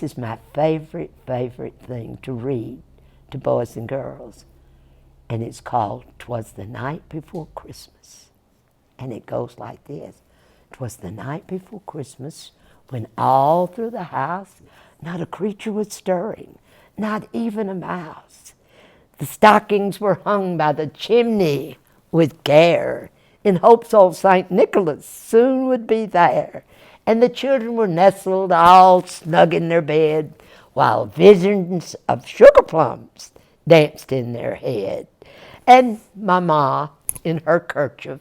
this is my favorite thing to read to boys and girls. And it's called "'Twas the Night Before Christmas." And it goes like this. "'Twas the night before Christmas, when all through the house not a creature was stirring, not even a mouse. The stockings were hung by the chimney with care, in hopes old St. Nicholas soon would be there. And the children were nestled all snug in their bed, while visions of sugar plums danced in their head. And Mama in her kerchief,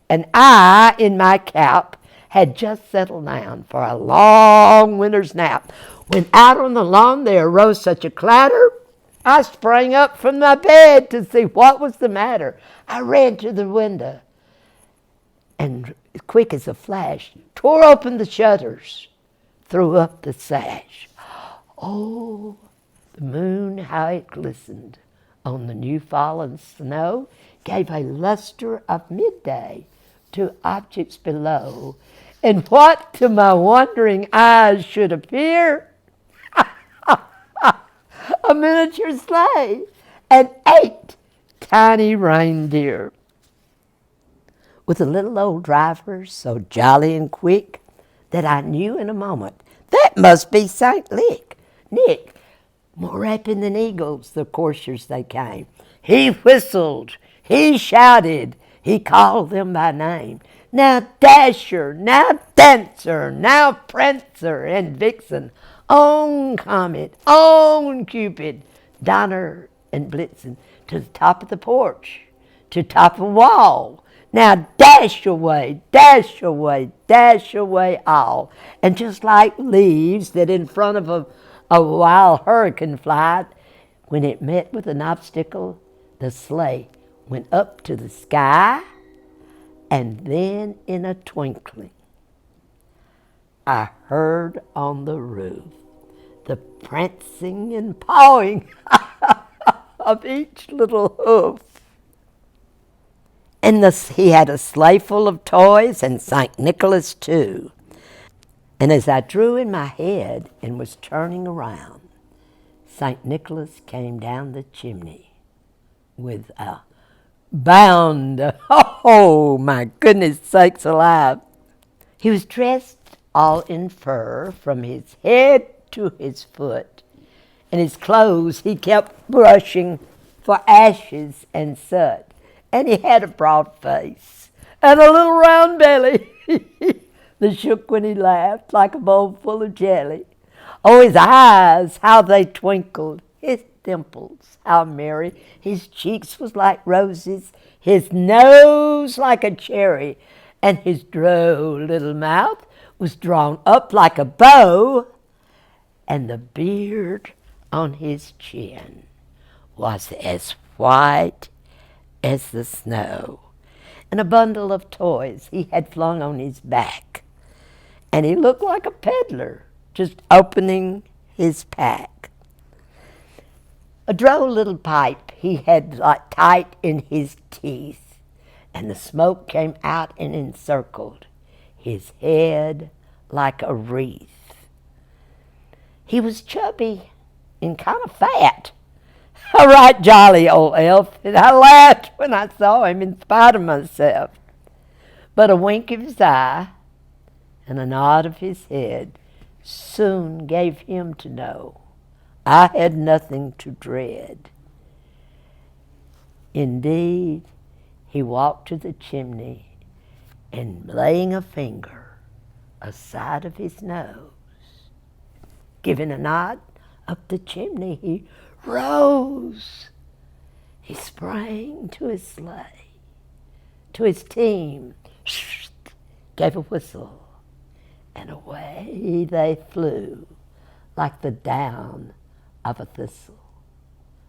and I in my cap, had just settled down for a long winter's nap, when out on the lawn there arose such a clatter, I sprang up from my bed to see what was the matter. I ran to the window, and quick as a flash, tore open the shutters, threw up the sash. Oh, the moon, how it glistened on the new fallen snow, gave a luster of midday to objects below. And what to my wondering eyes should appear? A miniature sleigh and 8 tiny reindeer, with a little old driver so jolly and quick that I knew in a moment that must be St. Nick. More rapid than eagles, the coursers they came. He whistled, he shouted, he called them by name. Now Dasher, now Dancer, now Prancer and Vixen, on Comet, on Cupid, Donner and Blitzen, to the top of the porch, to top of the wall. Now dash away, dash away, dash away all. And just like leaves that in front of a wild hurricane flight, when it met with an obstacle, the sleigh went up to the sky, and then in a twinkling, I heard on the roof the prancing and pawing of each little hoof. And he had a sleigh full of toys, and St. Nicholas too. And as I drew in my head and was turning around, St. Nicholas came down the chimney with a bound. Oh, my goodness sakes alive. He was dressed all in fur from his head to his foot, and his clothes he kept brushing for ashes and soot. And he had a broad face and a little round belly that shook when he laughed like a bowl full of jelly. Oh, his eyes, how they twinkled, his dimples, how merry. His cheeks was like roses, his nose like a cherry, and his droll little mouth was drawn up like a bow, and the beard on his chin was as white as the snow. And a bundle of toys he had flung on his back, and he looked like a peddler just opening his pack. A droll little pipe he had like tight in his teeth, and the smoke came out and encircled his head like a wreath. He was chubby and kind of fat, a right jolly old elf, and I laughed when I saw him in spite of myself. But a wink of his eye and a nod of his head soon gave him to know I had nothing to dread. Indeed, he walked to the chimney, and laying a finger aside of his nose, giving a nod up the chimney, he rose. He sprang to his sleigh, to his team, gave a whistle, and away they flew like the down of a thistle.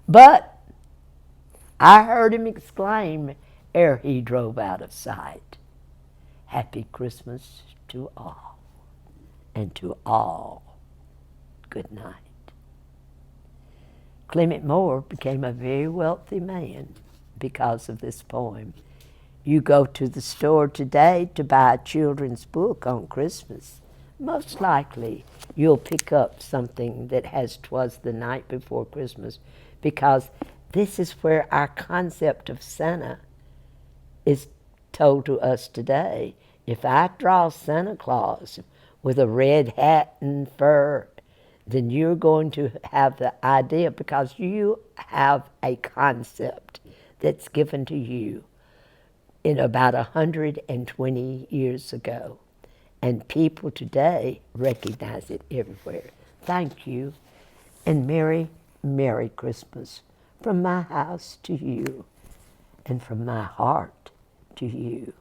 But I heard him exclaim ere he drove out of sight, "Happy Christmas to all, and to all good night." Clement Moore became a very wealthy man because of this poem. You go to the store today to buy a children's book on Christmas, most likely you'll pick up something that has "'Twas the Night Before Christmas," because this is where our concept of Santa is told to us today. If I draw Santa Claus with a red hat and fur, then you're going to have the idea, because you have a concept that's given to you in about 120 years ago. And people today recognize it everywhere. Thank you, and Merry, Merry Christmas from my house to you, and from my heart to you.